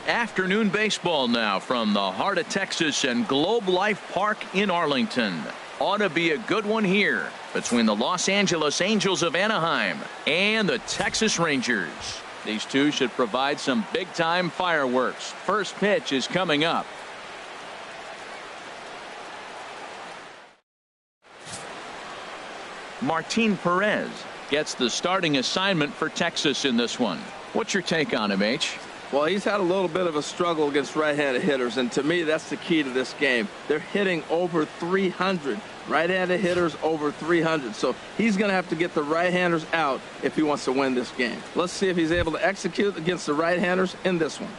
Afternoon baseball now from the heart of Texas and Globe Life Park in Arlington. Ought to be a good one here between the Los Angeles Angels of Anaheim and the Texas Rangers. These two should provide some big-time fireworks. First pitch is coming up. Martin Perez gets the starting assignment for Texas in this one. What's your take on him, H? Well, he's had a little bit of a struggle against right-handed hitters, and to me, that's the key to this game. They're hitting over 300. Right-handed hitters over 300. So he's going to have to get the right-handers out if he wants to win this game. Let's see if he's able to execute against the right-handers in this one.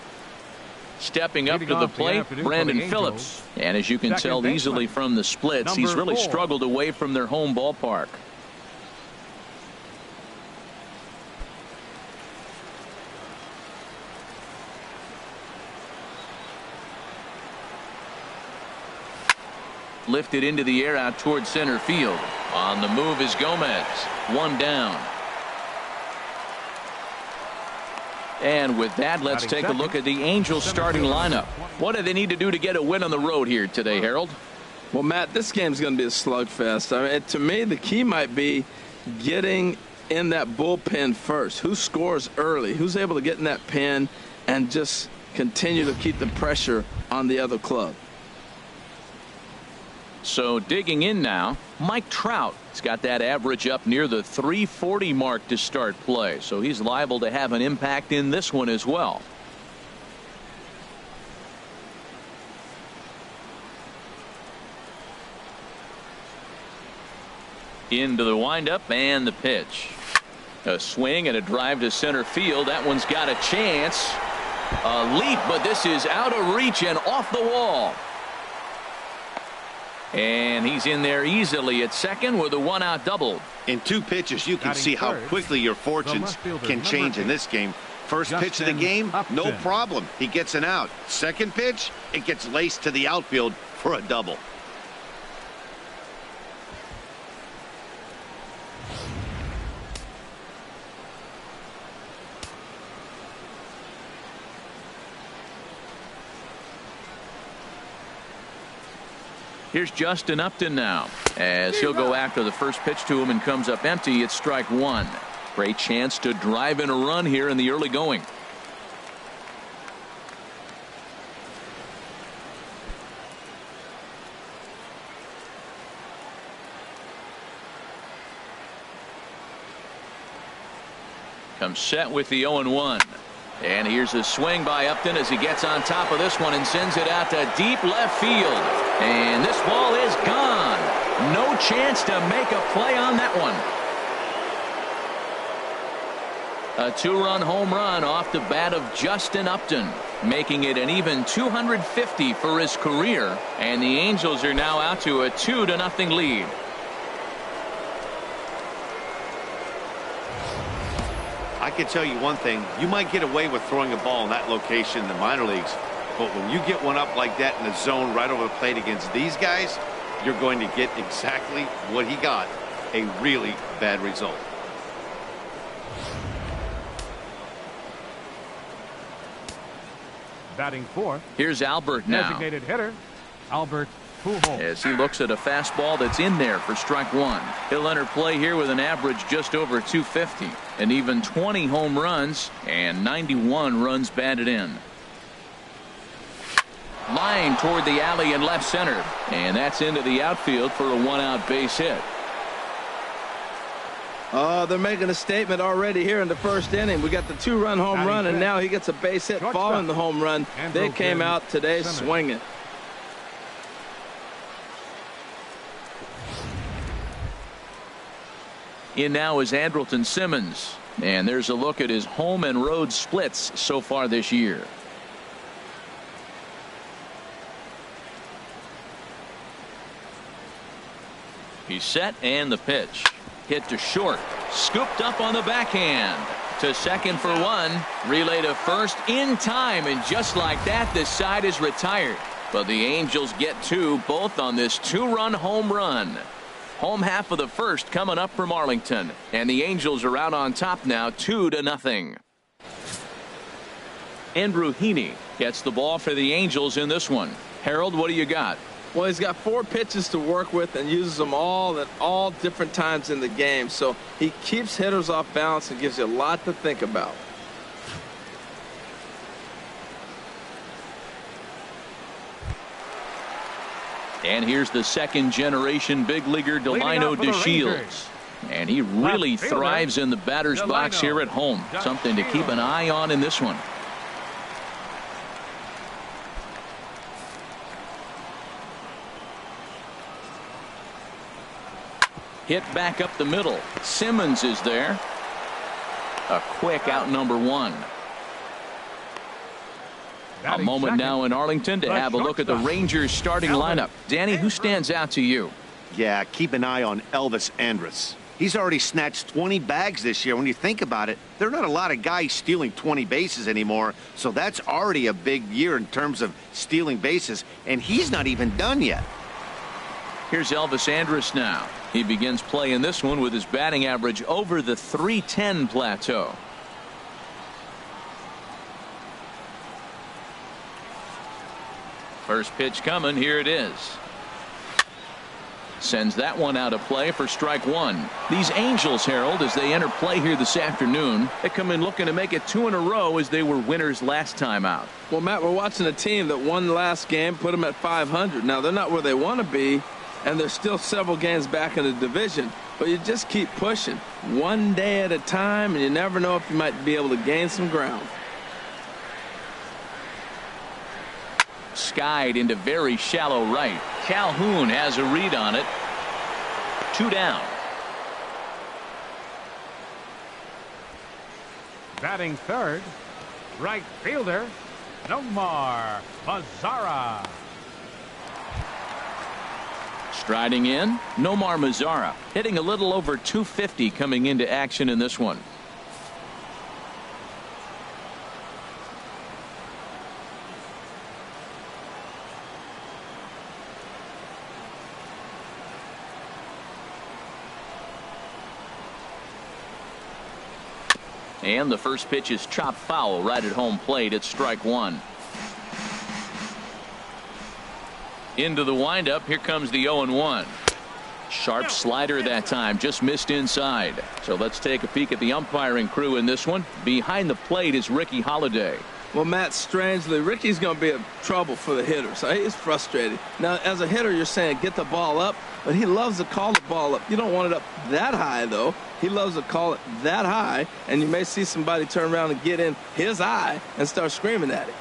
Stepping up to the plate, Brandon Phillips. And as you can tell easily from the splits, he's really struggled away from their home ballpark. Lifted into the air out toward center field. On the move is Gomez. One down. And with that, let's take a look at the Angels starting lineup. What do they need to do to get a win on the road here today, Harold? Well, Matt, this game's going to be a slugfest. I mean, to me, the key might be getting in that bullpen first. Who scores early? Who's able to get in that pen and just continue to keep the pressure on the other club? So digging in now, Mike Trout has got that average up near the 340 mark to start play. So he's liable to have an impact in this one as well. Into the windup and the pitch. A swing and a drive to center field. That one's got a chance. A leap, but this is out of reach and off the wall. And he's in there easily at second with a one-out double. In two pitches, you can see how quickly your fortunes can change in this game. First pitch of the game, no problem. He gets an out. Second pitch, it gets laced to the outfield for a double. Here's Justin Upton now as he'll go after the first pitch to him and comes up empty. It's strike one. Great chance to drive in a run here in the early going. Comes set with the 0-1. And here's a swing by Upton as he gets on top of this one and sends it out to deep left field. And this ball is gone. No chance to make a play on that one. A two-run home run off the bat of Justin Upton, making it an even 250 for his career. And the Angels are now out to a 2-0 lead. I can tell you one thing. You might get away with throwing a ball in that location in the minor leagues, but when you get one up like that in the zone right over the plate against these guys, you're going to get exactly what he got, a really bad result. Batting fourth. Here's Albert now. Designated hitter, Albert Pujols. As he looks at a fastball that's in there for strike one. He'll enter play here with an average just over 250. And even 20 home runs and 91 runs batted in. Line toward the alley in left center. And that's into the outfield for a one-out base hit. They're making a statement already here in the first inning. We got the two-run home run, and now he gets a base hit following the home run. They came out today swinging. In now is Andrelton Simmons. And there's a look at his home and road splits so far this year. He's set and the pitch. Hit to short. Scooped up on the backhand. To second for one. Relay to first in time. And just like that, this side is retired. But the Angels get two, both on this two-run home run. Home half of the first coming up from Arlington. And the Angels are out on top now 2-0. Andrew Heaney gets the ball for the Angels in this one. Harold, what do you got? Well, he's got 4 pitches to work with and uses them all at all different times in the game. So he keeps hitters off balance and gives you a lot to think about. And here's the second-generation big leaguer Delino DeShields. And he really thrives in the batter's box here at home. Something to keep an eye on in this one. Hit back up the middle. Simmons is there. A quick out number 1. A moment now in Arlington to have a look at the Rangers starting lineup. Danny, who stands out to you? Yeah, keep an eye on Elvis Andrus. He's already snatched 20 bags this year. When you think about it, there are not a lot of guys stealing 20 bases anymore. So that's already a big year in terms of stealing bases. And he's not even done yet. Here's Elvis Andrus now. He begins play in this one with his batting average over the .310 plateau. First pitch coming. Here it is. Sends that one out of play for strike 1. These Angels, Harold, as they enter play here this afternoon, they come in looking to make it 2 in a row as they were winners last time out. Well, Matt, we're watching a team that won the last game, put them at 500. Now, they're not where they want to be, and they're still several games back in the division. But you just keep pushing one day at a time, and you never know if you might be able to gain some ground. Skied into very shallow right. Calhoun has a read on it. 2 down. Batting third, right fielder, Nomar Mazara. Striding in, Nomar Mazara, hitting a little over 250 coming into action in this one. And the first pitch is chopped foul right at home plate. It's strike 1. Into the windup. Here comes the 0-1. Sharp slider that time. Just missed inside. So let's take a peek at the umpiring crew in this one. Behind the plate is Ricky Holiday. Well, Matt, strangely, Ricky's going to be in trouble for the hitter. So he's frustrated. Now, as a hitter, you're saying get the ball up, but he loves to call the ball up. You don't want it up that high, though. He loves to call it that high, and you may see somebody turn around and get in his eye and start screaming at him.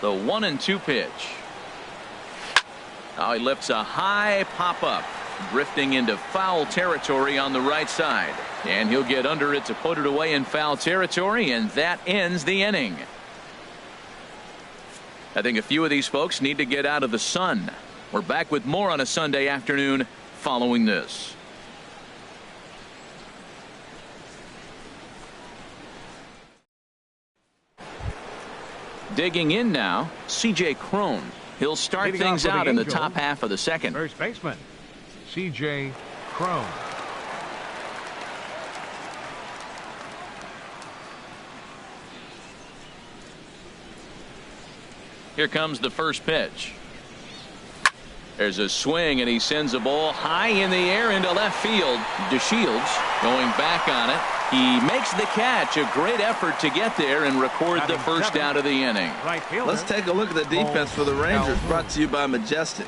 The 1-2 pitch. Now he lifts a high pop up, drifting into foul territory on the right side, and he'll get under it to put it away in foul territory, and that ends the inning. I think a few of these folks need to get out of the sun. We're back with more on a Sunday afternoon following this. Digging in now, C.J. Cron. He'll start things out in the top half of the second. First baseman, C.J. Cron. Here comes the first pitch. There's a swing, and he sends a ball high in the air into left field. DeShields going back on it. He makes the catch. A great effort to get there and record the first out of the inning. Let's take a look at the defense for the Rangers, brought to you by Majestic.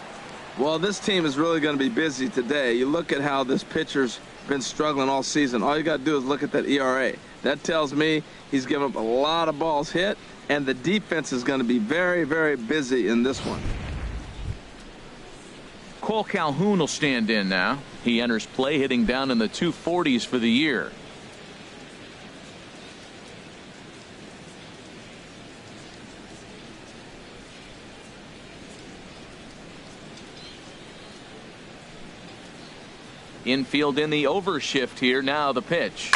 Well, this team is really going to be busy today. You look at how this pitcher's been struggling all season. All you got to do is look at that ERA. That tells me he's given up a lot of balls hit, and the defense is going to be very, very busy in this one. Cole Calhoun will stand in now. He enters play hitting down in the 240s for the year. Infield in the overshift here. Now the pitch.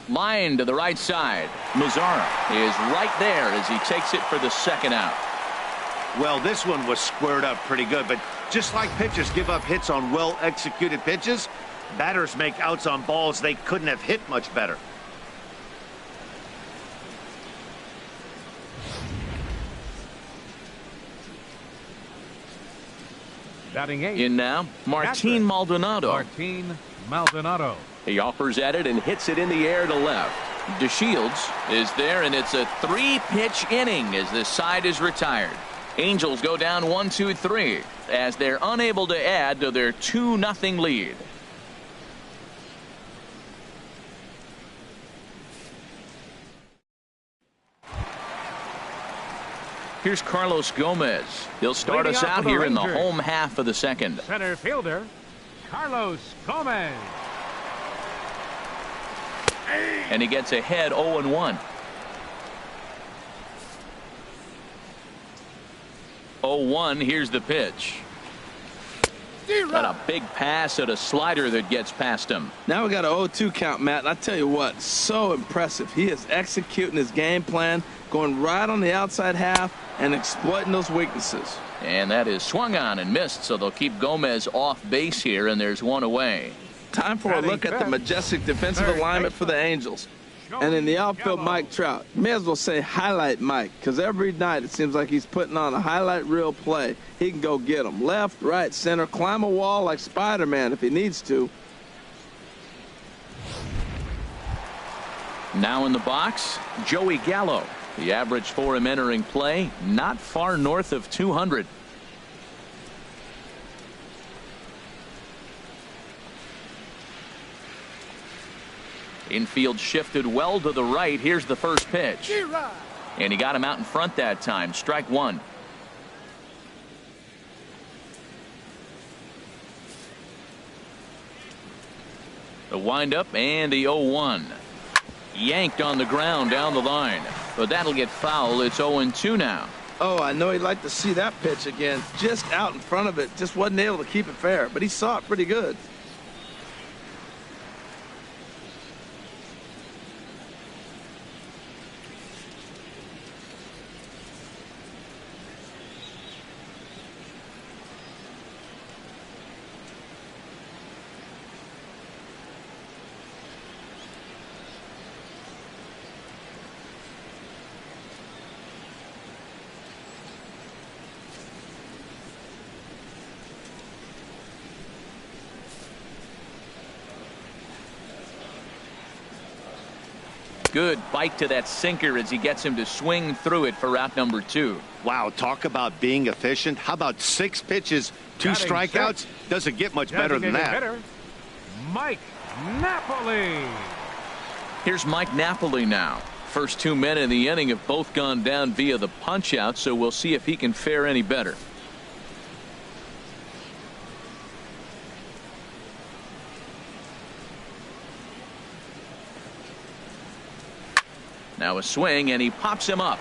Line to the right side. Mazzara is right there as he takes it for the second out. Well, this one was squared up pretty good, but just like pitchers give up hits on well-executed pitches, batters make outs on balls they couldn't have hit much better. Batting 8. In now, Martin Maldonado. Martin Maldonado. He offers at it and hits it in the air to left. DeShields is there, and it's a 3-pitch inning as this side is retired. Angels go down 1-2-3 as they're unable to add to their 2-0 lead. Here's Carlos Gomez. He'll start us out here in the home half of the second. Center fielder, Carlos Gomez. And he gets ahead 0-1. 0-1. Here's the pitch. And a big pass at a slider that gets past him. Now we got an 0-2 count, Matt. And I tell you what, so impressive. He is executing his game plan, going right on the outside half and exploiting those weaknesses. And that is swung on and missed, so they'll keep Gomez off base here, and there's one away. Time for a look at the majestic defensive alignment for the Angels. And in the outfield, Mike Trout. May as well say highlight Mike, because every night it seems like he's putting on a highlight reel play. He can go get them left, right, center, climb a wall like Spider-Man if he needs to. Now in the box, Joey Gallo. The average for him entering play, not far north of 200. Infield shifted well to the right. Here's the first pitch. And he got him out in front that time. Strike one. The windup and the 0-1. Yanked on the ground down the line. But that'll get foul. It's 0-2 now. Oh, I know he'd like to see that pitch again. Just out in front of it. Just wasn't able to keep it fair. But he saw it pretty good. Good bite to that sinker as he gets him to swing through it for out number 2. Wow, talk about being efficient. How about 6 pitches, 2 strikeouts? Doesn't get much better than that. Mike Napoli. Here's Mike Napoli now. First 2 men in the inning have both gone down via the punch out, so we'll see if he can fare any better. Now a swing, and he pops him up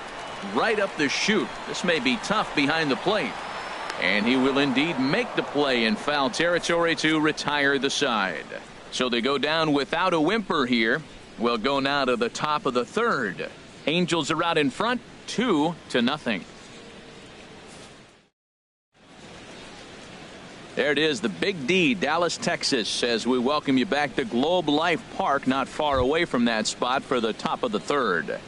right up the chute. This may be tough behind the plate, and he will indeed make the play in foul territory to retire the side. So they go down without a whimper here. We'll go now to the top of the third. Angels are out in front 2-0. There it is, the Big D, Dallas, Texas, as we welcome you back to Globe Life Park, not far away from that spot for the top of the third.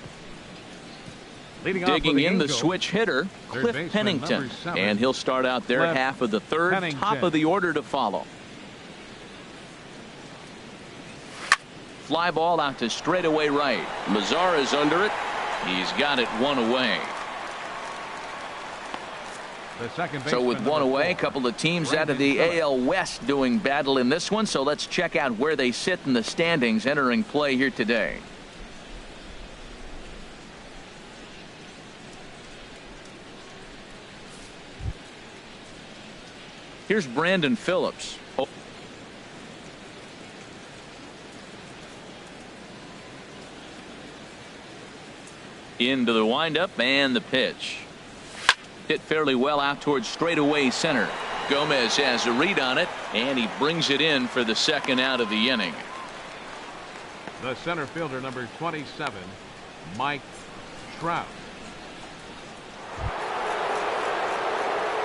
Digging in the switch hitter, Cliff Pennington, and he'll start out their half of the third. Top of the order to follow. Fly ball out to straightaway right. Mazzara's under it. He's got it one away. So with one away, a couple of teams out of the AL West doing battle in this one. So let's check out where they sit in the standings entering play here today. Here's Brandon Phillips. Into the windup and the pitch. Hit fairly well out towards straightaway center. Gomez has a read on it, and he brings it in for the second out of the inning. The center fielder, number 27, Mike Trout.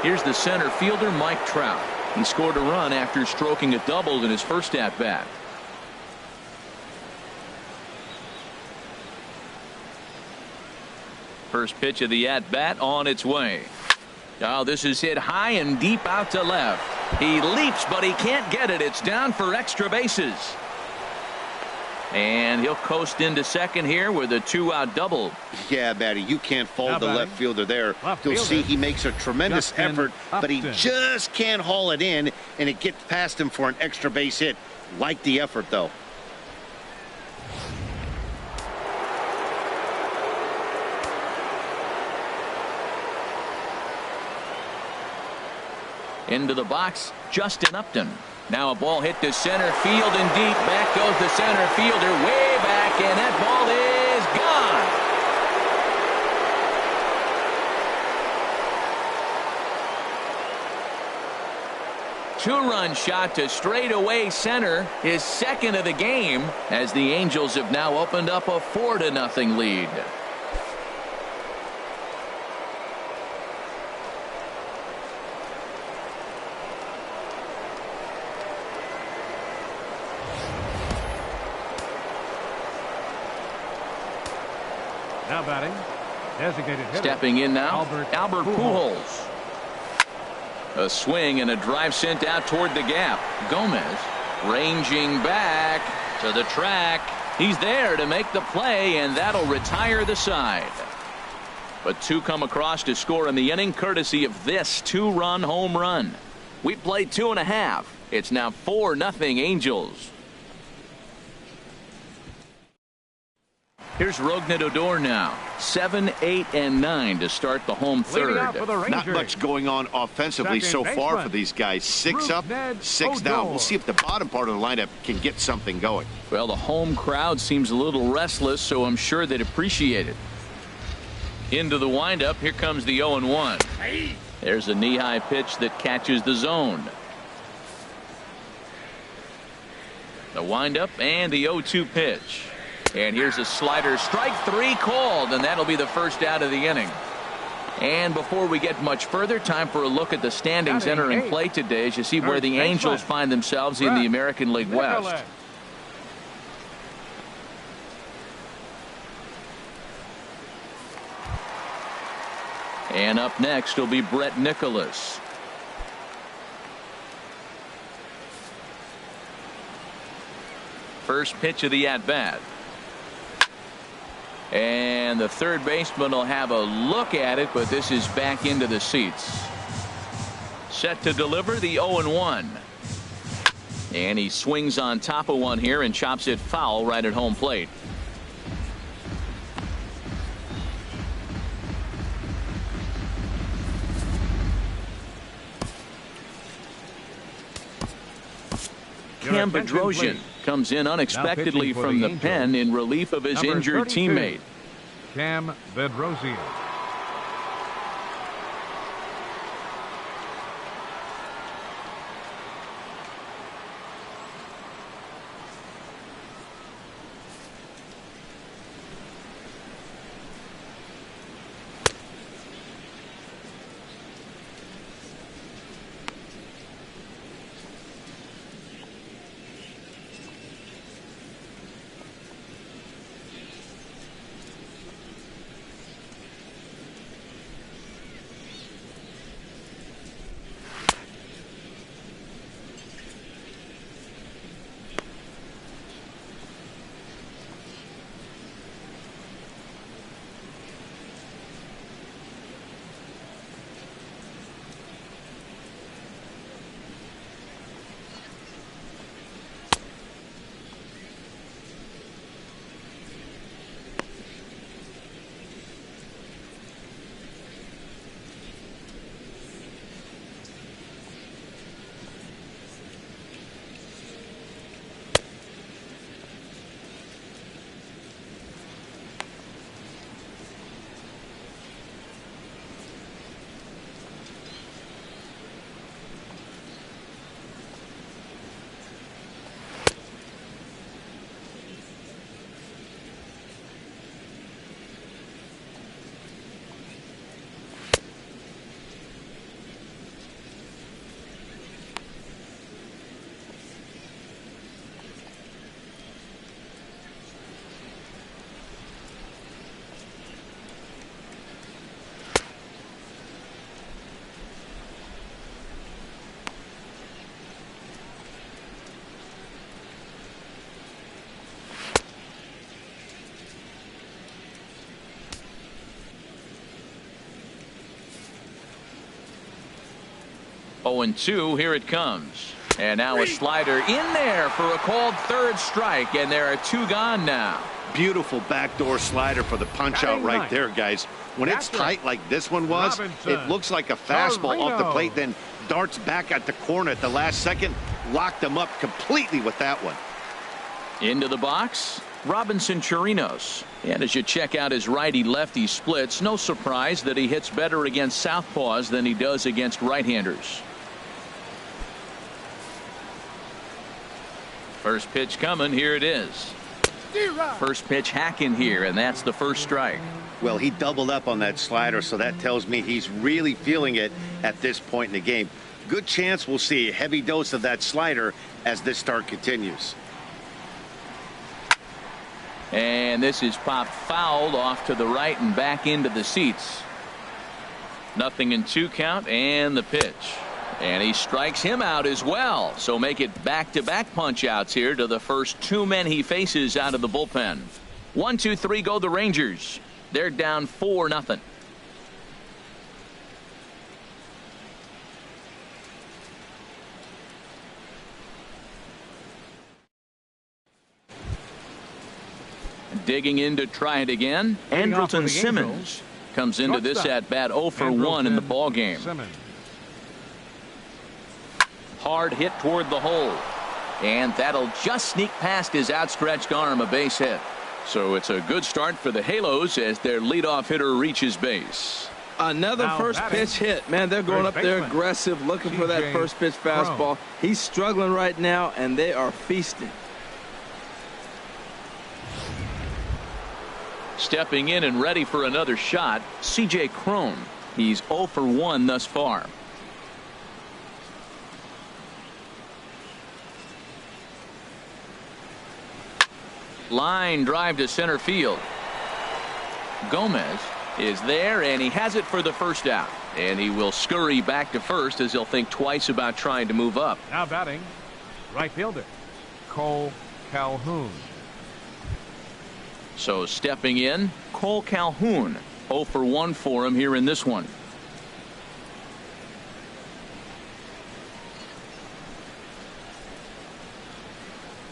Here's the center fielder, Mike Trout. He scored a run after stroking a double in his first at-bat. First pitch of the at-bat on its way. Oh, this is hit high and deep out to left. He leaps, but he can't get it. It's down for extra bases. And he'll coast into second here with a 2-out double. Yeah, Matty, you can't fault the left fielder there. You'll see he makes a tremendous effort, but he just can't haul it in, and it gets past him for an extra base hit. Like the effort, though. Into the box, Justin Upton. Now a ball hit to center field and deep. Back goes the center fielder way back, and that ball is gone. Two-run shot to straightaway center, his second of the game, as the Angels have now opened up a 4-0 lead. Now batting, designated hitter. Stepping in now, Albert Pujols. Pujols. A swing and a drive sent out toward the gap. Gomez ranging back to the track. He's there to make the play, and that'll retire the side. But two come across to score in the inning, courtesy of this 2-run home run. We played 2.5. It's now 4-0 Angels. Here's Rougned Odor now. 7, 8, and 9 to start the home third. Not much going on offensively so far for these guys. 6 up, 6 down. We'll see if the bottom part of the lineup can get something going. Well, the home crowd seems a little restless, so I'm sure they'd appreciate it. Into the windup. Here comes the 0-1. There's a knee-high pitch that catches the zone. The windup and the 0-2 pitch. And here's a slider, strike 3 called, and that'll be the first out of the inning. And before we get much further, time for a look at the standings entering play today as you see where the Angels find themselves in the American League West. And up next will be Brett Nicholas. First pitch of the at-bat. And the third baseman will have a look at it, but this is back into the seats. Set to deliver the 0-1. And he swings on top of one here and chops it foul right at home plate. Cam Bedrosian comes in unexpectedly from the pen in relief of his injured teammate. Cam Bedrosian. 0-2. Here it comes. And now a slider in there for a called third strike, and there are 2 gone now. Beautiful backdoor slider for the punch out right there, guys. When it's tight like this one was, it looks like a fastball off the plate, then darts back at the corner at the last second. Locked him up completely with that one. Into the box, Robinson Chirinos. And as you check out his righty-lefty splits, no surprise that he hits better against southpaws than he does against right-handers. First pitch coming. Here it is. First pitch hacking here, and that's the first strike. Well, he doubled up on that slider, so that tells me he's really feeling it at this point in the game. Good chance we'll see a heavy dose of that slider as this start continues. And this is popped foul off to the right and back into the seats. 0-2 count, and the pitch. And he strikes him out as well. So make it back-to-back punch-outs here to the first 2 men he faces out of the bullpen. 1-2-3 go the Rangers. They're down 4-0. Digging in to try it again. Andrelton Simmons comes into this at-bat 0 for 1 in the ballgame. Hard hit toward the hole. And that'll just sneak past his outstretched arm, a base hit. So it's a good start for the Halos as their leadoff hitter reaches base. Another first pitch hit. Man, they're going up there aggressive, looking for that first pitch fastball. He's struggling right now, and they are feasting. Stepping in and ready for another shot, C.J. Cron. He's 0 for 1 thus far. Line drive to center field. Gomez is there, and he has it for the first out. And he will scurry back to first as he'll think twice about trying to move up. Now batting, right fielder, Cole Calhoun. So stepping in, Cole Calhoun. 0 for 1 for him here in this one.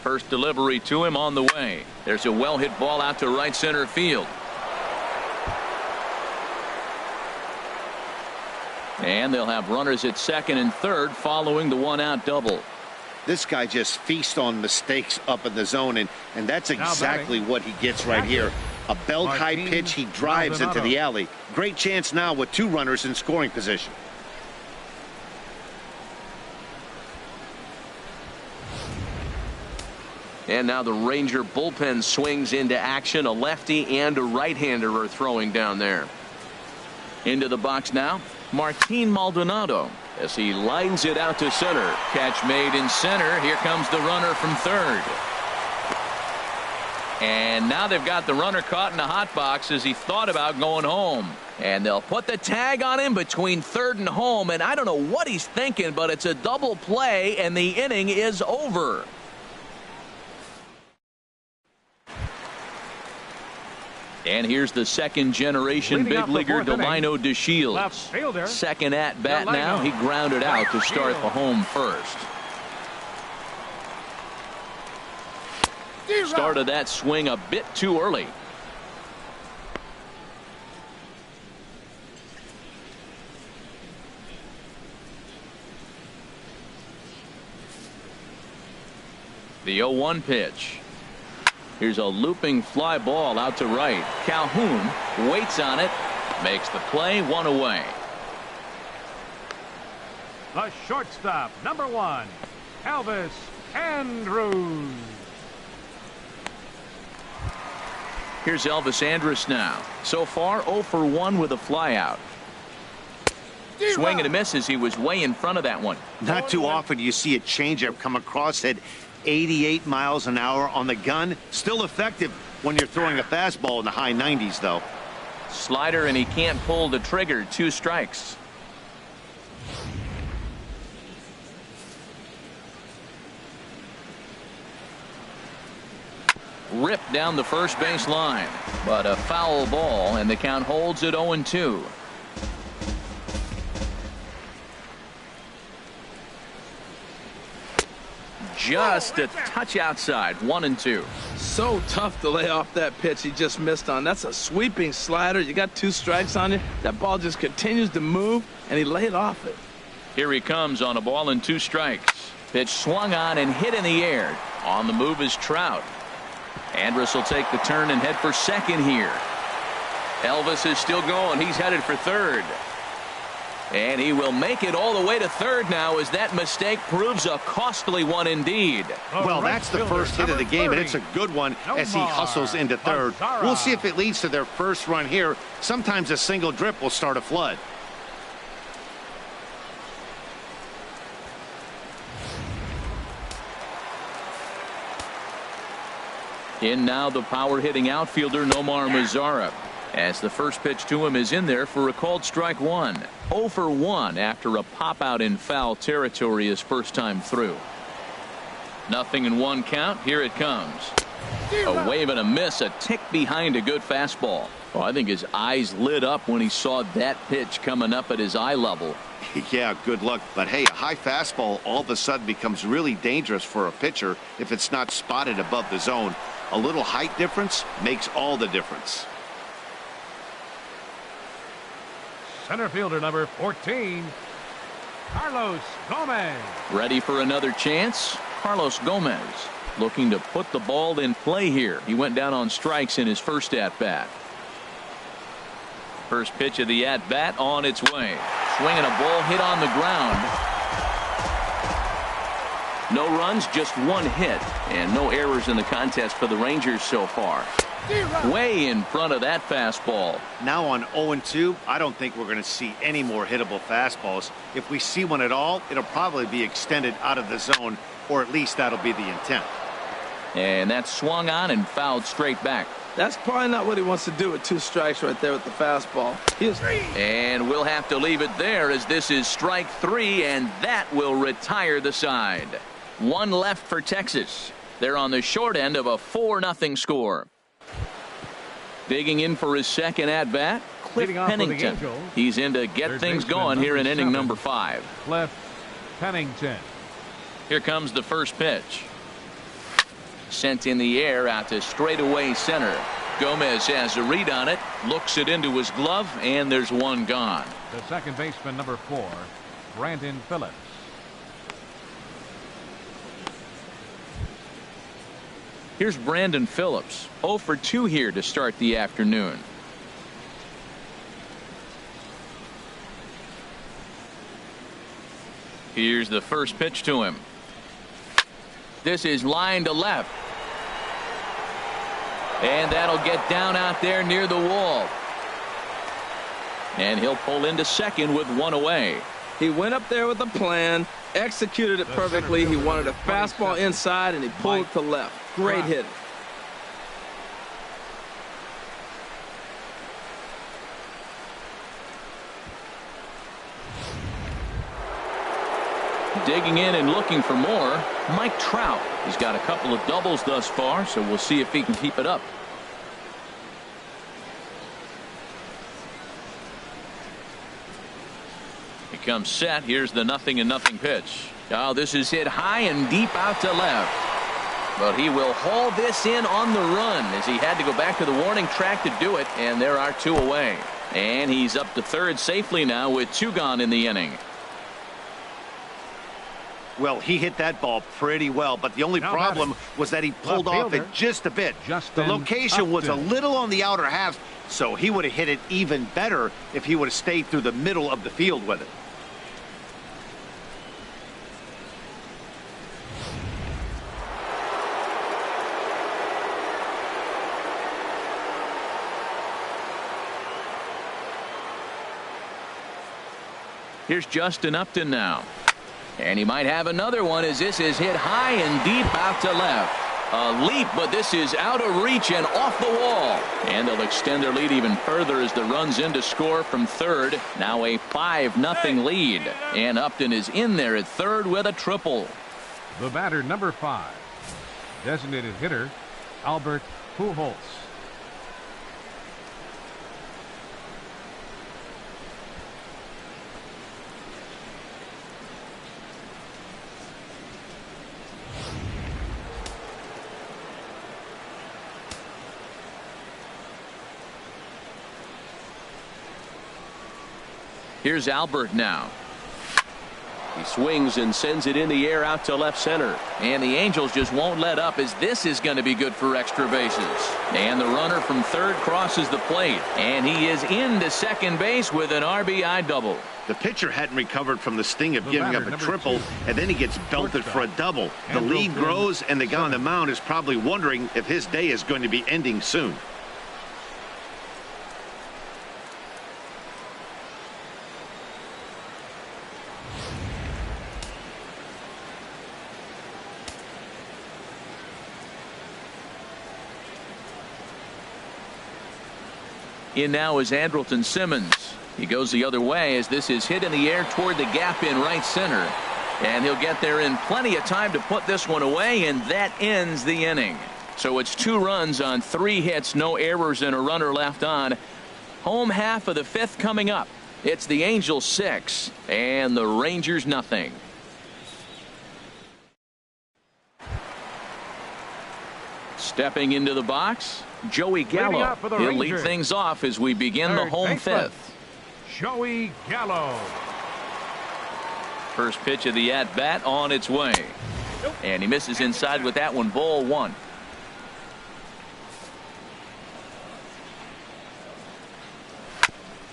First delivery to him on the way. There's a well-hit ball out to right center field. And they'll have runners at second and third following the 1-out double. This guy just feasts on mistakes up in the zone, and that's exactly what he gets right here. A belt-high pitch, he drives into the alley. Great chance now with 2 runners in scoring position. And now the Ranger bullpen swings into action. A lefty and a right-hander are throwing down there. Into the box now, Martin Maldonado as he lines it out to center. Catch made in center. Here comes the runner from third. And now they've got the runner caught in the hot box as he thought about going home. And they'll put the tag on him between third and home. And I don't know what he's thinking, but it's a double play, and the inning is over. And here's the second-generation big leaguer, Delino DeShields. Second at bat now. He grounded out to start the home first. Started that swing a bit too early. The 0-1 pitch. Here's a looping fly ball out to right. Calhoun waits on it, makes the play, 1 away. The shortstop, number 1, Elvis Andrus. Here's Elvis Andrus now. So far 0 for 1 with a flyout. Swing and a miss as he was way in front of that one. Not too often you see a changeup come across at 88 miles an hour on the gun. Still effective when you're throwing a fastball in the high 90s, though. Slider, and he can't pull the trigger. 2 strikes. Ripped down the first base line, but a foul ball, and the count holds at 0-2. just a touch outside. 1-2. So tough to lay off that pitch he just missed on. That's a sweeping slider. You got 2 strikes on you. That ball just continues to move, and he laid off it. Here he comes on a ball and 2 strikes. Pitch swung on and hit in the air. On the move is Trout. Andrus will take the turn and head for second here. Elvis is still going. He's headed for third. And he will make it all the way to third now as that mistake proves a costly one indeed. Well, that's the first hit of the game, and it's a good one as he hustles into third. We'll see if it leads to their first run here. Sometimes a single drip will start a flood. In now the power hitting outfielder Nomar Mazara, as the first pitch to him is in there for a called strike 1. 0 for 1 after a pop out in foul territory his first time through. 0-1 count. Here it comes. A wave and a miss, a tick behind a good fastball. Oh, I think his eyes lit up when he saw that pitch coming up at his eye level. Yeah, good luck. But hey, a high fastball all of a sudden becomes really dangerous for a pitcher if it's not spotted above the zone. A little height difference makes all the difference. Center fielder number 14, Carlos Gomez. Ready for another chance? Carlos Gomez looking to put the ball in play here. He went down on strikes in his first at-bat. First pitch of the at-bat on its way. Swinging a ball hit on the ground. No runs, just 1 hit, and no errors in the contest for the Rangers so far. Way in front of that fastball. Now on 0-2, I don't think we're going to see any more hittable fastballs. If we see one at all, it'll probably be extended out of the zone, or at least that'll be the intent. And that swung on and fouled straight back. That's probably not what he wants to do with 2 strikes right there with the fastball. And we'll have to leave it there as this is strike 3, and that will retire the side. 1 left for Texas. They're on the short end of a 4-0 score. Digging in for his second at-bat, Cliff Pennington. He's in to get things going here in inning number 5. Cliff Pennington. Here comes the first pitch. Sent in the air out to straightaway center. Gomez has a read on it, looks it into his glove, and there's 1 gone. The second baseman, number 4, Brandon Phillips. Here's Brandon Phillips, 0 for 2 here to start the afternoon. Here's the first pitch to him. This is line to left. And that'll get down out there near the wall. And he'll pull into second with 1 away. He went up there with a plan, executed it perfectly. He wanted a fastball inside, and he pulled it to left. Great hit. Digging in and looking for more, Mike Trout. He's got a couple of doubles thus far, so we'll see if he can keep it up. He comes set. Here's the 0-0 pitch. Oh, this is hit high and deep out to left. But he will haul this in on the run as he had to go back to the warning track to do it, and there are 2 away. And he's up to third safely now with 2 gone in the inning. Well, he hit that ball pretty well, but the only problem was that he pulled off it just a bit. The location was a little on the outer half, so he would have hit it even better if he would have stayed through the middle of the field with it. Here's Justin Upton now. And he might have another one as this is hit high and deep out to left. A leap, but this is out of reach and off the wall. And they'll extend their lead even further as the run's in to score from third. Now a 5-0 lead. And Upton is in there at third with a triple. The batter, number 5. Designated hitter, Albert Pujols. Here's Albert now. He swings and sends it in the air out to left center. And the Angels just won't let up, as this is going to be good for extra bases. And the runner from third crosses the plate. And he is into second base with an RBI double. The pitcher hadn't recovered from the sting of giving up a triple, and then he gets belted for a double. The lead grows, and the guy on the mound is probably wondering if his day is going to be ending soon. In now is Andrelton Simmons. He goes the other way as this is hit in the air toward the gap in right center. And he'll get there in plenty of time to put this one away, and that ends the inning. So it's 2 runs on 3 hits, no errors, and a runner left on. Home half of the 5th coming up. It's the Angels 6 and the Rangers nothing. Stepping into the box, Joey Gallo. He'll lead things off as we begin the home 5th. Joey Gallo. First pitch of the at-bat on its way. And he misses inside with that one, ball 1.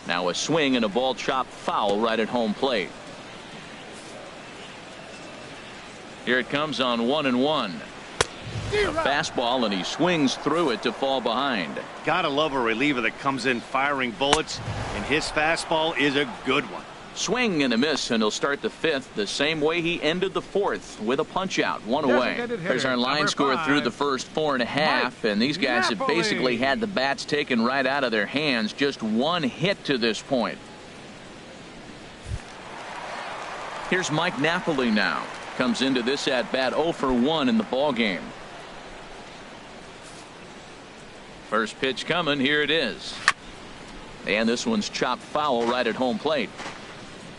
Now a swing and a ball chopped foul right at home plate. Here it comes on 1-1. A fastball, and he swings through it to fall behind. Gotta love a reliever that comes in firing bullets, and his fastball is a good one. Swing and a miss, and he'll start the 5th the same way he ended the 4th, with a punch out, 1 away. There's our line score through the first 4.5, and these guys have basically had the bats taken right out of their hands. Just 1 hit to this point. Here's Mike Napoli now. Comes into this at bat 0 for 1 in the ball game. First pitch coming. Here it is. And this one's chopped foul right at home plate.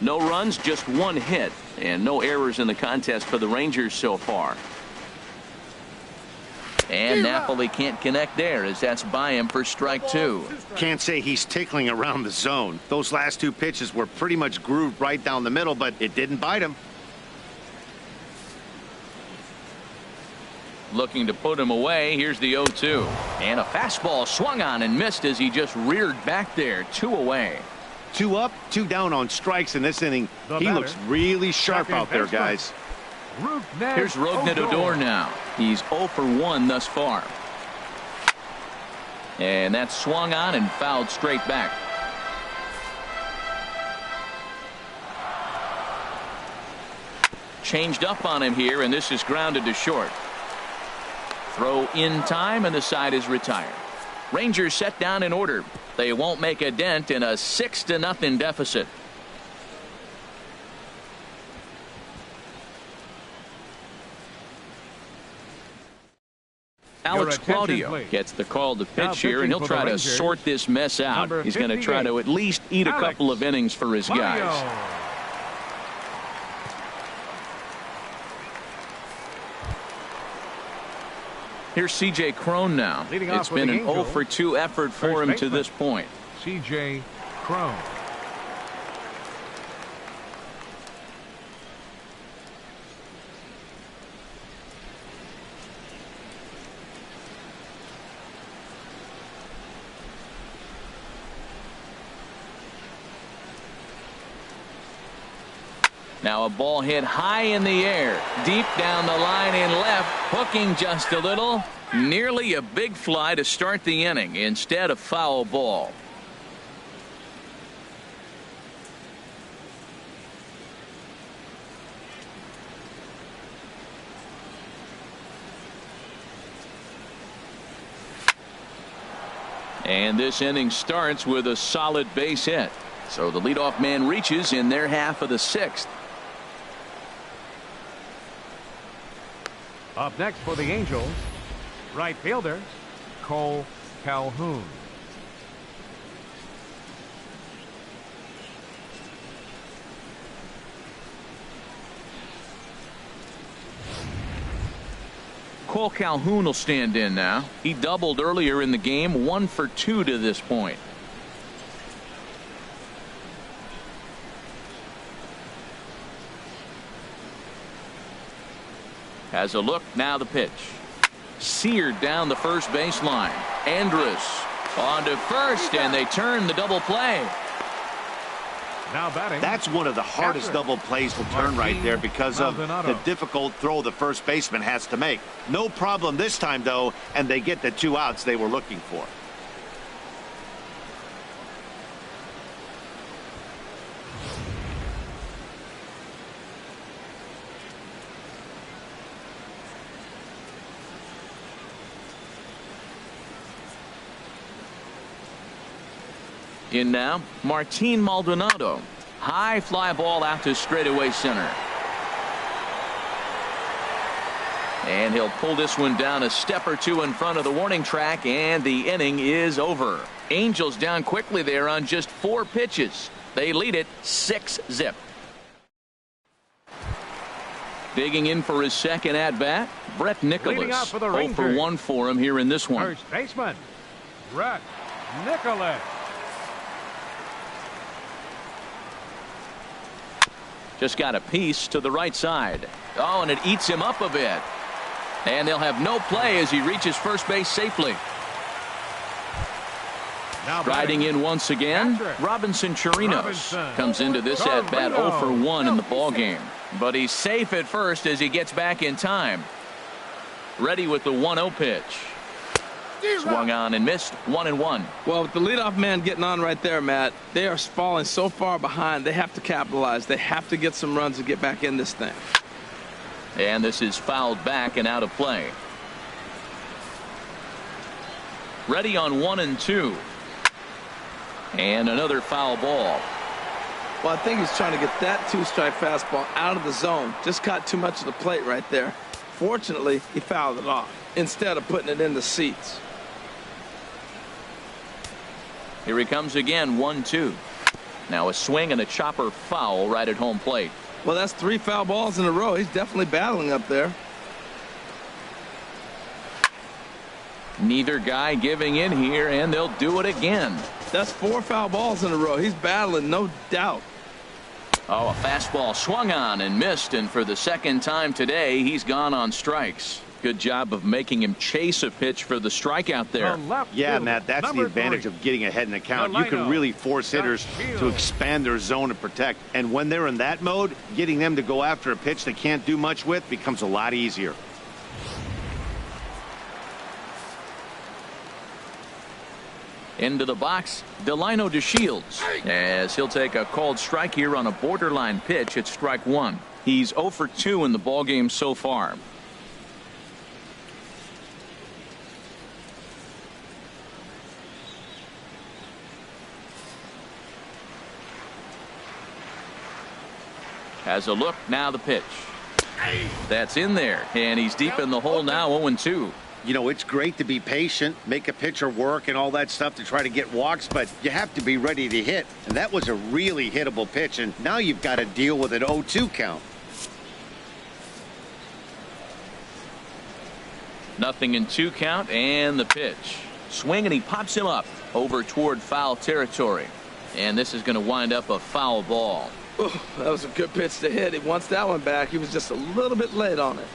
No runs, just 1 hit, and no errors in the contest for the Rangers so far. And Napoli can't connect there, as that's by him for strike 2. Can't say he's tickling around the zone. Those last 2 pitches were pretty much grooved right down the middle, but it didn't bite him. Looking to put him away. Here's the 0-2. And a fastball swung on and missed as he just reared back there. 2 away. 2 up, 2 down on strikes in this inning. He looks really sharp out there, guys. Here's Rougned Odor now. He's 0 for 1 thus far. And that's swung on and fouled straight back. Changed up on him here, and this is grounded to short. Throw in time, and the side is retired. Rangers set down in order. They won't make a dent in a 6-0 deficit. Alex Claudio gets the call to pitch here, and he'll try to sort this mess out. He's going to try to at least eat a couple of innings for his guys. Here's C.J. Cron now. It's been an 0 for 2 effort for him to this point. C.J. Cron. Now a ball hit high in the air, deep down the line in left, hooking just a little. Nearly a big fly to start the inning, instead a foul ball. And this inning starts with a solid base hit. So the leadoff man reaches in their half of the 6th. Up next for the Angels, right fielder Cole Calhoun. Cole Calhoun will stand in now. He doubled earlier in the game, 1 for 2 to this point. Has a look, now the pitch. Seared down the first baseline. Andrus on to first, and they turn the double play. Now batting. That's one of the hardest double plays to turn right there because of the difficult throw the first baseman has to make. No problem this time, though, and they get the 2 outs they were looking for. In now, Martin Maldonado. High fly ball out to straightaway center. And he'll pull this one down a step or two in front of the warning track, and the inning is over. Angels down quickly there on just 4 pitches. They lead it 6-zip. Digging in for his second at-bat, Brett Nicholas. 0 for 1 for him here in this one. First baseman, Brett Nicholas. Just got a piece to the right side. Oh, and it eats him up a bit. And they'll have no play as he reaches first base safely. Now riding in once again, Robinson Chirinos comes into this at-bat 0 for 1 in the ballgame. But he's safe at first as he gets back in time. Ready with the 1-0 pitch. Swung on and missed. 1-1. Well, with the leadoff man getting on right there, Matt, they are falling so far behind. They have to capitalize. They have to get some runs to get back in this thing. And this is fouled back and out of play. Ready on 1-2. And another foul ball. Well, I think he's trying to get that 2-strike fastball out of the zone. Just caught too much of the plate right there. Fortunately, he fouled it off instead of putting it in the seats. Here he comes again, 1-2. Now a swing and a chopper foul right at home plate. Well, that's 3 foul balls in a row. He's definitely battling up there. Neither guy giving in here, and they'll do it again. That's 4 foul balls in a row. He's battling, no doubt. Oh, a fastball swung on and missed, and for the second time today, he's gone on strikes. Good job of making him chase a pitch for the strikeout there. Yeah, Matt, that's the advantage of getting ahead in the count. You can really force hitters to expand their zone and protect. And when they're in that mode, getting them to go after a pitch they can't do much with becomes a lot easier. Into the box, Delino DeShields, as he'll take a called strike here on a borderline pitch at strike 1. He's 0 for 2 in the ballgame so far. Has a look, now the pitch. That's in there, and he's deep in the hole now, 0-2. You know, it's great to be patient, make a pitcher work and all that stuff to try to get walks, but you have to be ready to hit. And that was a really hittable pitch, and now you've got to deal with an 0-2 count. Nothing in 2 count, and the pitch. Swing, and he pops him up over toward foul territory. And this is going to wind up a foul ball. Ooh, that was a good pitch to hit. He wants that one back. He was just a little bit late on it.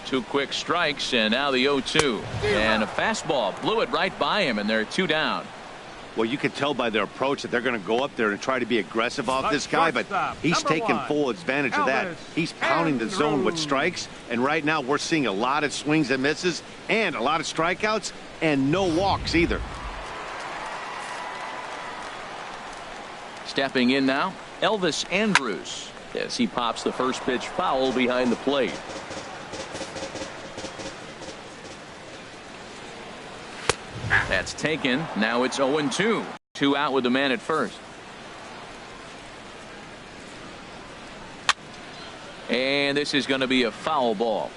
2 quick strikes, and now the 0-2. And a fastball blew it right by him, and they're 2 down. Well, you can tell by their approach that they're going to go up there and try to be aggressive off this guy, but he's taking full advantage of that. He's pounding the zone with strikes, and right now we're seeing a lot of swings and misses and a lot of strikeouts and no walks either. Stepping in now, Elvis Andrus, as he pops the first pitch foul behind the plate. That's taken. Now it's 0-2. 2 out with the man at first. And this is going to be a foul ball.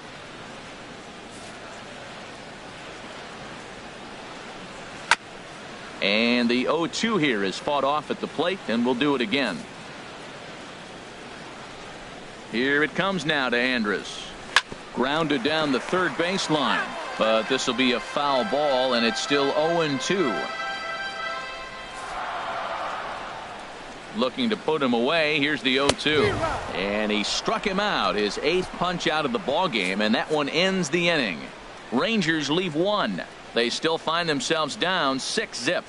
And the 0-2 here is fought off at the plate, and we'll do it again. Here it comes now to Andrus. Grounded down the third baseline. But this will be a foul ball, and it's still 0-2. looking to put him away. Here's the 0-2. And he struck him out, his 8th punch out of the ball game, and that one ends the inning. Rangers leave 1. They still find themselves down 6-0.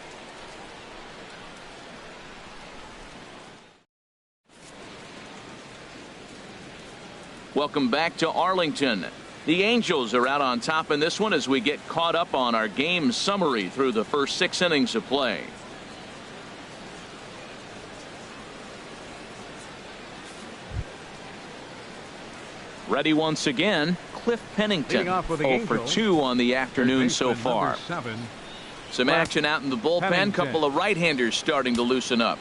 Welcome back to Arlington. The Angels are out on top in this one as we get caught up on our game summary through the first 6 innings of play. Ready once again, Cliff Pennington. 0 for 2 on the afternoon so far. Some action out in the bullpen. Couple of right-handers starting to loosen up.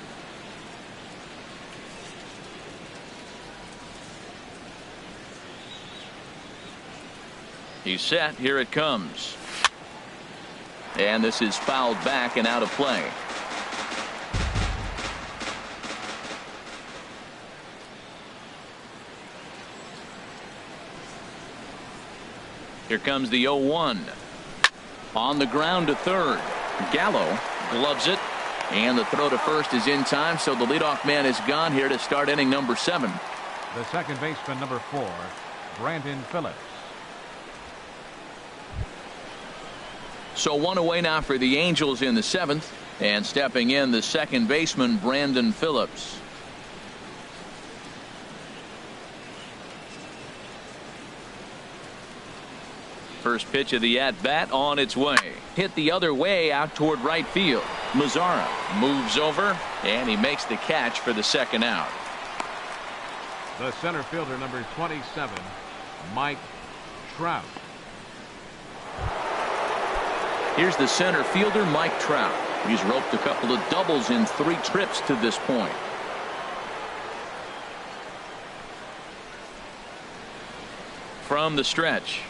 He's set. Here it comes. And this is fouled back and out of play. Here comes the 0-1. On the ground to third. Gallo gloves it. And the throw to first is in time, so the leadoff man is gone here to start inning number 7. The second baseman, number 4, Brandon Phillips. So 1 away now for the Angels in the 7th. And stepping in, the second baseman, Brandon Phillips. First pitch of the at-bat on its way. Hit the other way out toward right field. Mazzara moves over, and he makes the catch for the second out. The center fielder, number 27, Mike Trout. Here's the center fielder, Mike Trout. He's roped a couple of doubles in 3 trips to this point. From the stretch.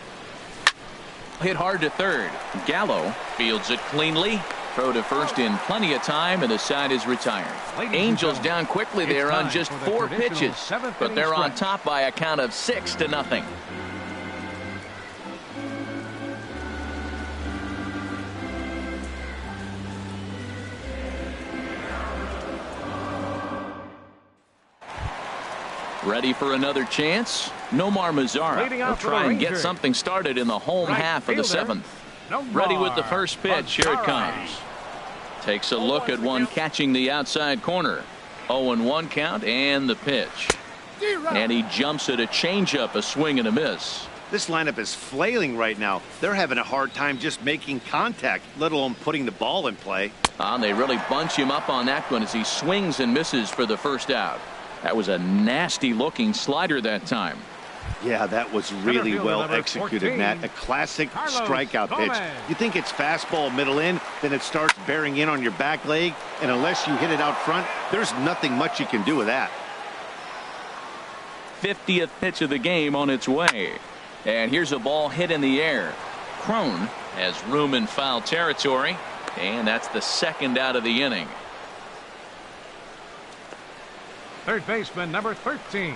Hit hard to third. Gallo fields it cleanly. Throw to first in plenty of time, and the side is retired. Angels down quickly there on just 4 pitches, but they're on top by a count of 6-0. Ready for another chance? Nomar Mazzara will try and get something started in the home half of the 7th. Ready with the first pitch. Here it comes. Takes a look at one catching the outside corner. 0-1 count and the pitch. And he jumps at a changeup, a swing and a miss. This lineup is flailing right now. They're having a hard time just making contact, let alone putting the ball in play. They really bunch him up on that one as he swings and misses for the first out. That was a nasty looking slider that time. Yeah, that was really well executed, Matt. A classic strikeout pitch. You think it's fastball middle in, then it starts bearing in on your back leg, and unless you hit it out front, there's nothing much you can do with that. 50th pitch of the game on its way. And here's a ball hit in the air. Crone has room in foul territory, and that's the second out of the inning. Third baseman, number 13.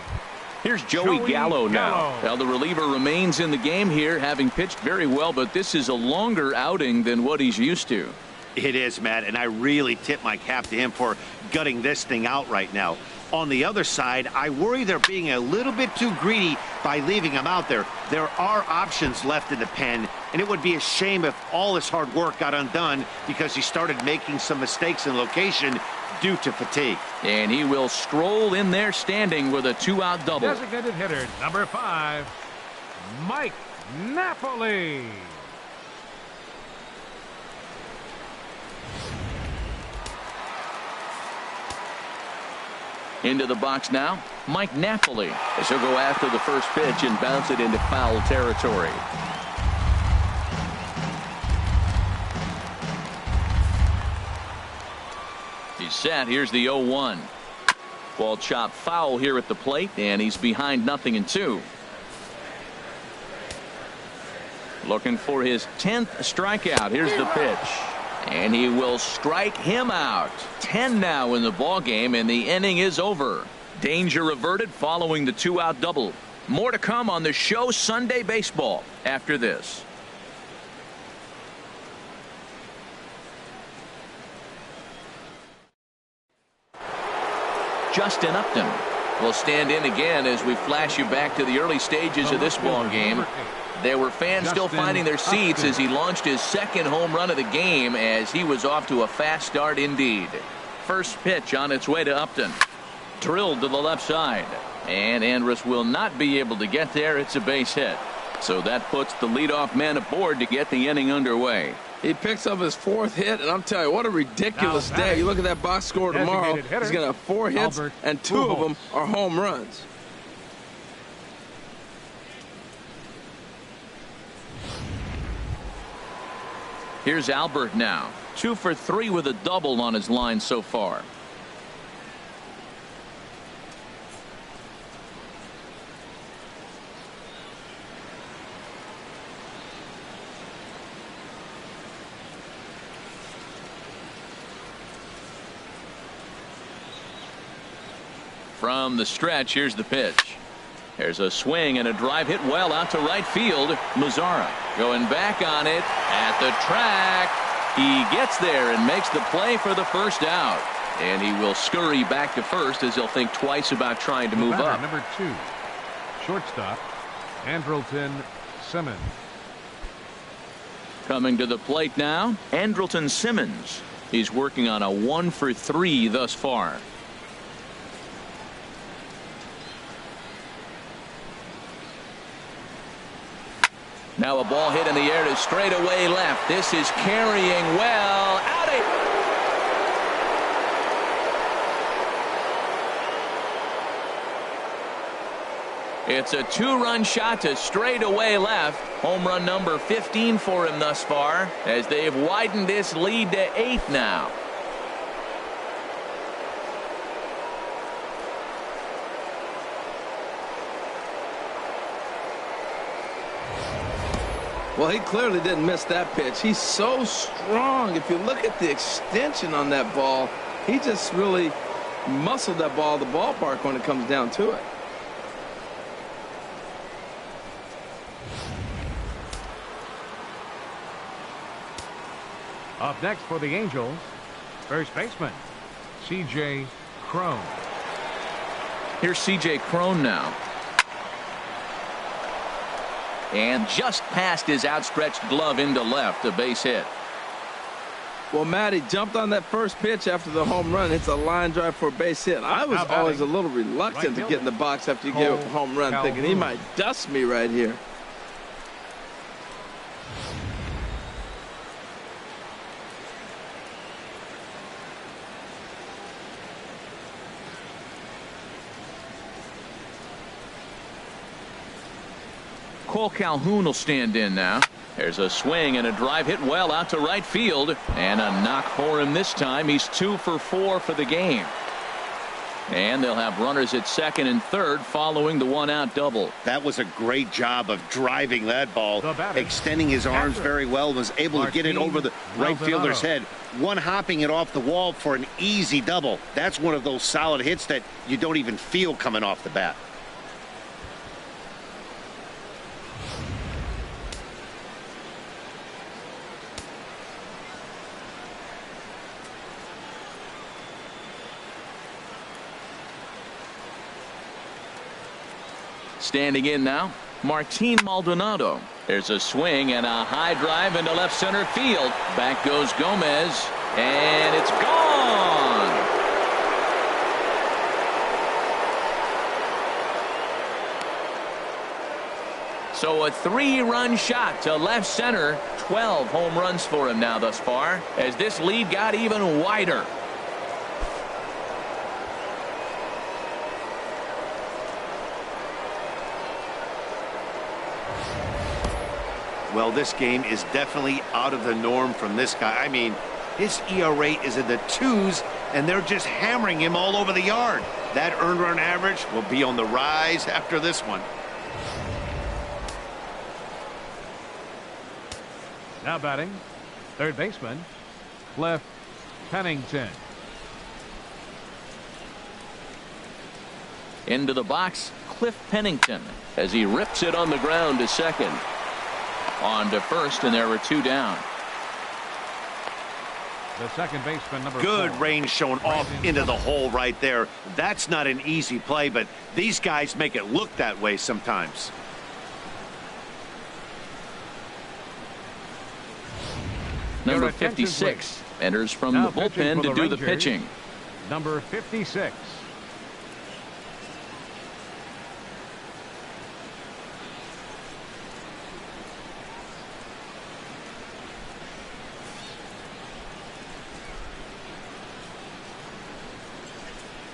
Here's Joey Gallo now. Well, the reliever remains in the game here, having pitched very well, but this is a longer outing than what he's used to. It is, Matt, and I really tip my cap to him for gutting this thing out right now. On the other side, I worry they're being a little bit too greedy by leaving him out there. There are options left in the pen, and it would be a shame if all his hard work got undone because he started making some mistakes in location due to fatigue. And he will stroll in there standing with a 2-out double. Designated hitter, number 5, Mike Napoli. Into the box now, Mike Napoli, as he'll go after the first pitch and bounce it into foul territory. He's set. Here's the 0-1. Ball chopped foul here at the plate, and he's behind 0-2. Looking for his 10th strikeout. Here's the pitch. And he will strike him out. 10 now in the ball game, and the inning is over. Danger averted following the 2-out double. More to come on the show Sunday Baseball after this. Justin Upton will stand in again as we flash you back to the early stages of this ball game. There were fans still finding their seats as he launched his second home run of the game, as he was off to a fast start indeed. First pitch on its way to Upton. Drilled to the left side. And Andrus will not be able to get there. It's a base hit. So that puts the leadoff man aboard to get the inning underway. He picks up his fourth hit, and I'm telling you, what a ridiculous day. You look at that box score tomorrow, he's going to have 4 hits, and 2 of them are home runs. Here's Albert now. 2 for 3 with a double on his line so far. From the stretch, here's the pitch. There's a swing and a drive hit well out to right field. Mazzara going back on it at the track. He gets there and makes the play for the first out. And he will scurry back to first as he'll think twice about trying to move up. Number 2, shortstop, Andrelton Simmons. Coming to the plate now, Andrelton Simmons. He's working on a 1 for 3 thus far. Now a ball hit in the air to straightaway left. This is carrying well. Out it. It's a 2-run shot to straightaway left. Home run number 15 for him thus far, as they've widened this lead to 8 now. Well, he clearly didn't miss that pitch. He's so strong. If you look at the extension on that ball, he just really muscled that ball to the ballpark when it comes down to it. Up next for the Angels, first baseman, C.J. Cron. Here's C.J. Cron now. And just past his outstretched glove into left, a base hit. Well, Matt, he jumped on that first pitch after the home run. It's a line drive for a base hit. I was always a little reluctant to get in the box after you get a home run, thinking he might dust me right here. Cole Calhoun will stand in now. There's a swing and a drive hit well out to right field, and a knock for him this time. He's 2 for 4 for the game. And they'll have runners at second and third following the 1-out double. That was a great job of driving that ball, extending his arms very well, was able to get it over the right fielder's head, one-hopping it off the wall for an easy double. That's one of those solid hits that you don't even feel coming off the bat. Standing in now, Martin Maldonado. There's a swing and a high drive into left center field. Back goes Gomez, and it's gone. So a 3-run shot to left center. 12 home runs for him now thus far, as this lead got even wider. Well, this game is definitely out of the norm from this guy. I mean, his ERA is in the 2s, and they're just hammering him all over the yard. That earned run average will be on the rise after this one. Now batting, third baseman, Cliff Pennington. Into the box, Cliff Pennington, as he rips it on the ground to second. On to first, and there were 2 down. The second baseman, number Good 4. range showing off into the hole right there. That's not an easy play, but these guys make it look that way sometimes. Number 56 enters from the bullpen to do the pitching. Number 56.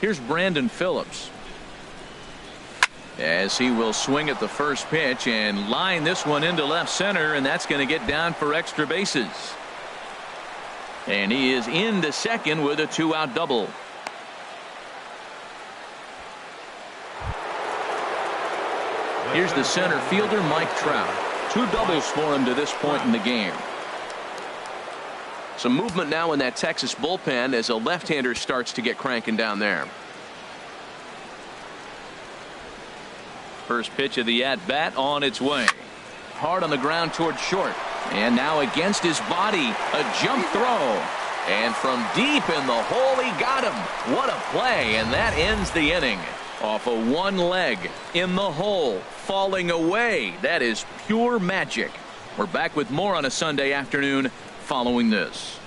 Here's Brandon Phillips, as he will swing at the first pitch and line this one into left center, and that's going to get down for extra bases. And he is into second with a 2-out double. Here's the center fielder, Mike Trout. 2 doubles for him to this point in the game. Some movement now in that Texas bullpen as a left-hander starts to get cranking down there. First pitch of the at-bat on its way. Hard on the ground towards short. And now against his body, a jump throw. And from deep in the hole, he got him. What a play, and that ends the inning. Off of one leg, in the hole, falling away. That is pure magic. We're back with more on a Sunday afternoon following this.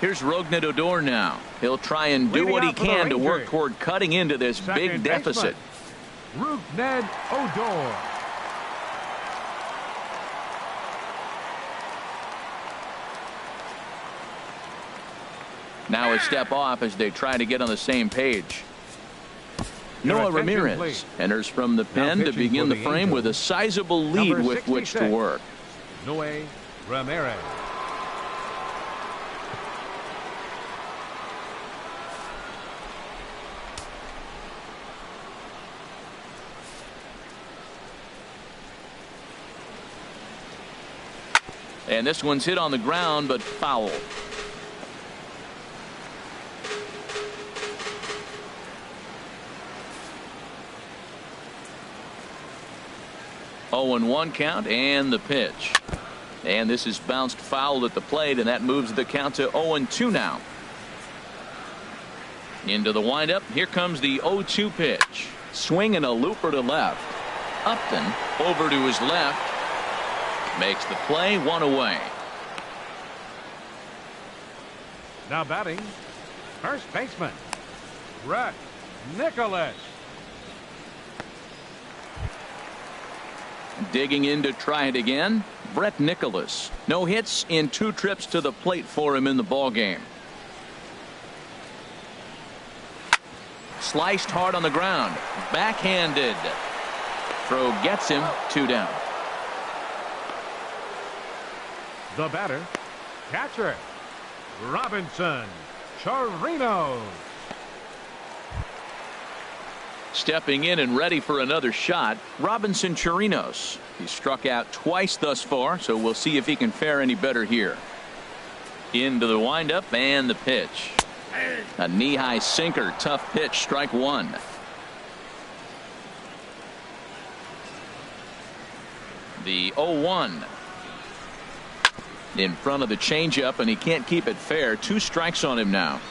Here's Rougned Odor now. He'll try and do what he can to work toward cutting into this big deficit. Rougned Odor. Now a step off as they try to get on the same page. Noah Ramirez enters from the pen to begin the frame with a sizable lead with which to work. Noah Ramirez. And this one's hit on the ground, but foul. Oh, and 1 count, and the pitch. And this is bounced foul at the plate, and that moves the count to 0-2 now. Into the windup. Here comes the 0-2 pitch. Swing and a looper to left. Upton over to his left. Makes the play, 1 away. Now batting, first baseman, Brett Nicholas. Digging in to try it again, Brett Nicholas. No hits in 2 trips to the plate for him in the ballgame. Sliced hard on the ground. Backhanded. Throw gets him, 2 down. The batter, catcher, Robinson Chirinos. Stepping in and ready for another shot, Robinson Chirinos. He's struck out twice thus far, so we'll see if he can fare any better here. Into the windup and the pitch. A knee-high sinker, tough pitch, strike 1. The 0-1. In front of the changeup, and he can't keep it fair. 2 strikes on him now.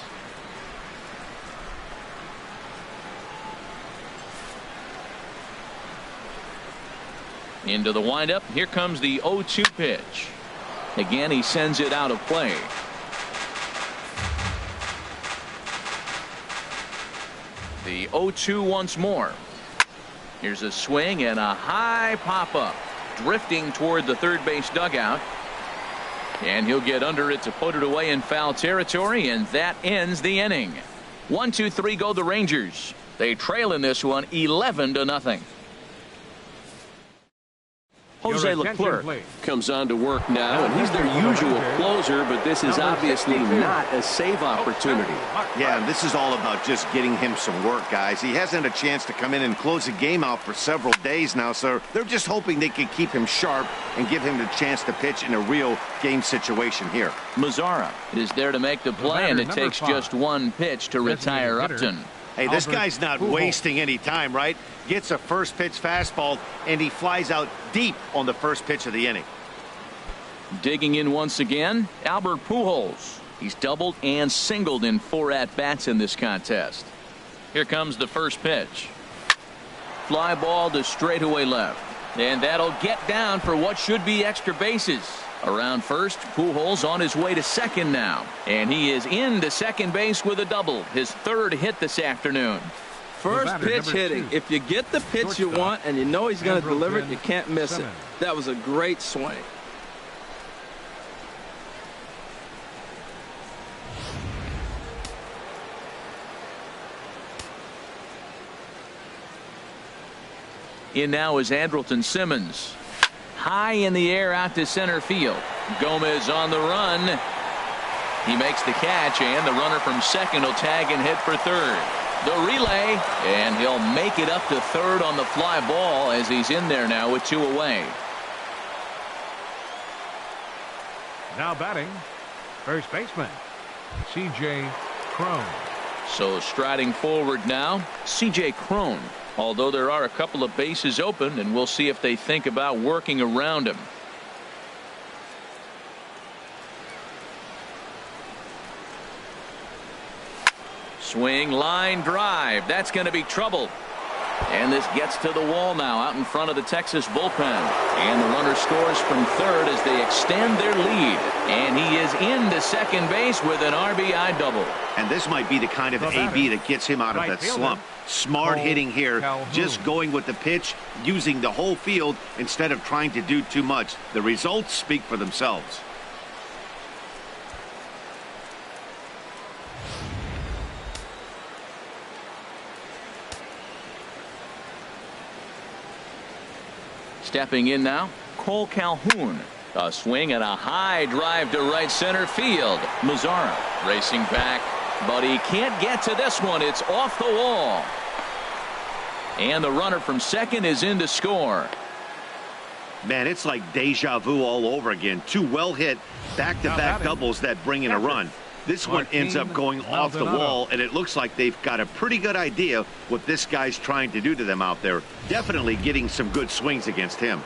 Into the windup. Here comes the 0-2 pitch. Again, he sends it out of play. The 0-2 once more. Here's a swing and a high pop-up. Drifting toward the third base dugout. And he'll get under it to put it away in foul territory, and that ends the inning. 1-2-3 go the Rangers. They trail in this one 11-0. Jose Leclerc comes on to work now, and he's their usual closer, but this is obviously not a save opportunity. Yeah, and this is all about just getting him some work, guys. He hasn't had a chance to come in and close the game out for several days now, so they're just hoping they can keep him sharp and give him the chance to pitch in a real game situation here. Mazzara is there to make the play, and it takes just 1 pitch to retire Upton. Hey, this guy's not wasting any time, right? Gets a first pitch fastball, and he flies out deep on the first pitch of the inning. Digging in once again, Albert Pujols. He's doubled and singled in 4 at-bats in this contest. Here comes the first pitch. Fly ball to straightaway left. And that'll get down for what should be extra bases. Around first, Pujols on his way to second now. And he is into second base with a double. His 3rd hit this afternoon. First pitch hitting. If you get the pitch you want and you know he's going to deliver it, you can't miss it. That was a great swing. In now is Andrelton Simmons. High in the air out to center field. Gomez on the run. He makes the catch, and the runner from second will tag and hit for third. The relay, and he'll make it up to third on the fly ball as he's in there now with 2 away. Now batting, first baseman, C.J. Cron. So striding forward now, C.J. Cron. Although there are a couple of bases open, and we'll see if they think about working around him. Swing, line drive. That's going to be trouble. And this gets to the wall now out in front of the Texas bullpen. And the runner scores from third as they extend their lead. And he is into second base with an RBI double. And this might be the kind of AB that gets him out of that slump. Smart hitting here, just going with the pitch, using the whole field instead of trying to do too much. The results speak for themselves. Stepping in now, Cole Calhoun. A swing and a high drive to right center field. Mazzara racing back, but he can't get to this one. It's off the wall. And the runner from second is in to score. Man, it's like deja vu all over again. 2 well-hit back-to-back doubles that bring in a run. This one ends up going off the wall, and it looks like they've got a pretty good idea what this guy's trying to do to them out there. Definitely getting some good swings against him.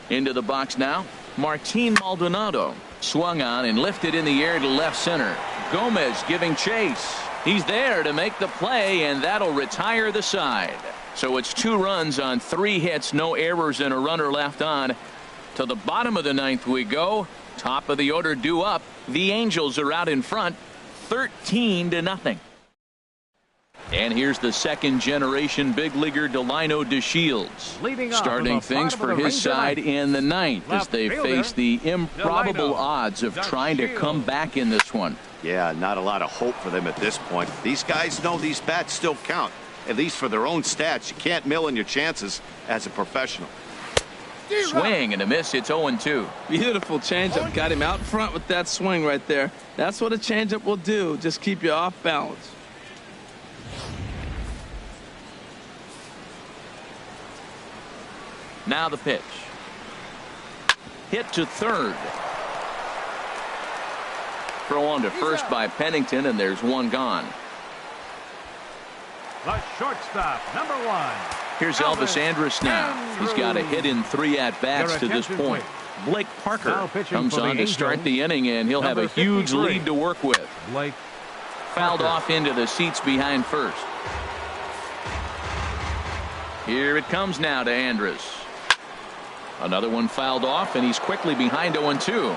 Into the box now, Martin Maldonado. Swung on and lifted in the air to left center. Gomez giving chase. He's there to make the play, and that'll retire the side. So it's 2 runs on 3 hits, no errors, and a runner left on. To the bottom of the 9th we go. Top of the order due up. The Angels are out in front, 13-0. And here's the second generation big leaguer Delino DeShields starting things for his side in the 9th as they face the improbable odds of trying to come back in this one. Yeah, not a lot of hope for them at this point. These guys know these bats still count, at least for their own stats. You can't mill in your chances as a professional. Swing and a miss. It's 0-2. Beautiful changeup. Got him out front with that swing right there. That's what a changeup will do. Just keep you off balance. Now the pitch. Hit to third. Throw on to first by Pennington, and there's 1 gone. The shortstop, number 1. Here's Elvis Andrus now. He's got a hit in 3 at-bats to this point. Blake Parker comes on to start the inning, and he'll have a huge lead to work with. Blake fouled off into the seats behind first. Here it comes now to Andrus. Another one fouled off, and he's quickly behind 0-2.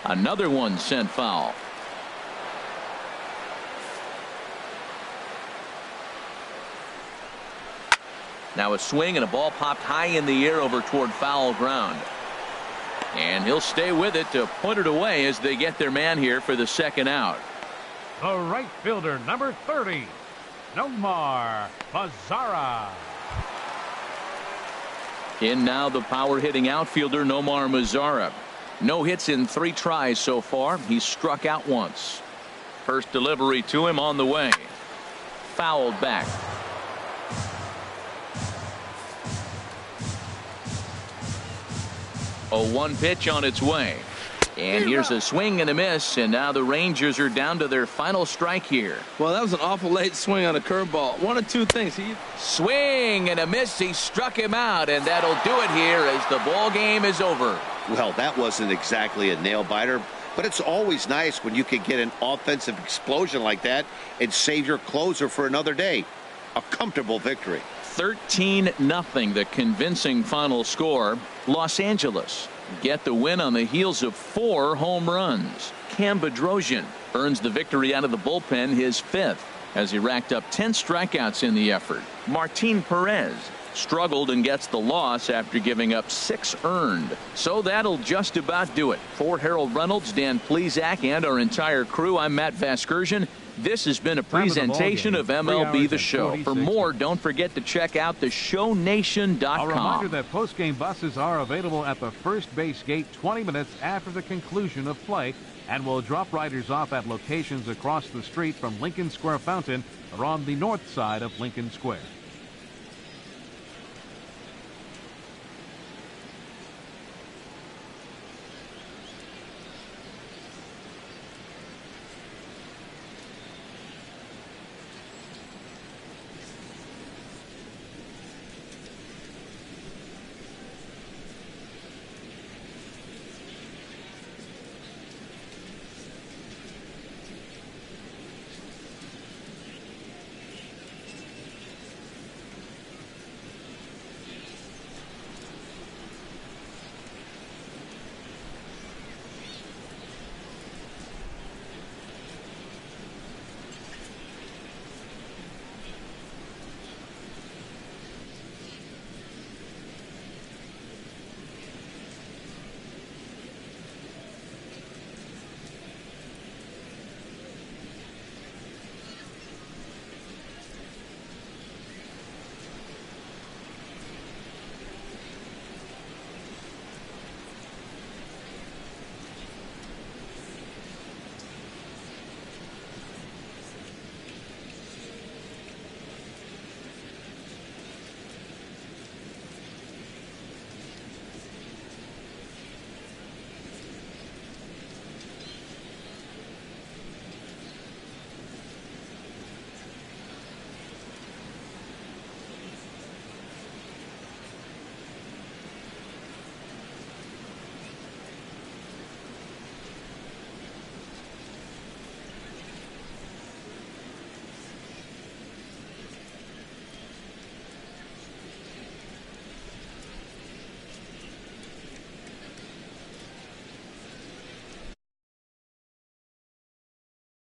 Another one sent foul. Now a swing and a ball popped high in the air over toward foul ground. And he'll stay with it to put it away as they get their man here for the second out. The right fielder, number 30, Nomar Mazzara. In now the power hitting outfielder Nomar Mazzara. No hits in 3 tries so far. He's struck out once. First delivery to him on the way. Fouled back. 0-1 pitch on its way. And here's a swing and a miss, and now the Rangers are down to their final strike here. Well, that was an awful late swing on a curveball. One of two things. Swing and a miss. He struck him out, and that'll do it here as the ball game is over. Well, that wasn't exactly a nail-biter, but it's always nice when you can get an offensive explosion like that and save your closer for another day. A comfortable victory. 13-0, the convincing final score. Los Angeles get the win on the heels of 4 home runs. Cam Bedrosian earns the victory out of the bullpen, his 5th, as he racked up 10 strikeouts in the effort. Martin Perez struggled and gets the loss after giving up 6 earned. So that'll just about do it. For Harold Reynolds, Dan Plesac, and our entire crew, I'm Matt Vasgersian. This has been a presentation of MLB The Show. For more, don't forget to check out theshownation.com. A reminder that post-game buses are available at the first base gate 20 minutes after the conclusion of play and will drop riders off at locations across the street from Lincoln Square Fountain or on the north side of Lincoln Square.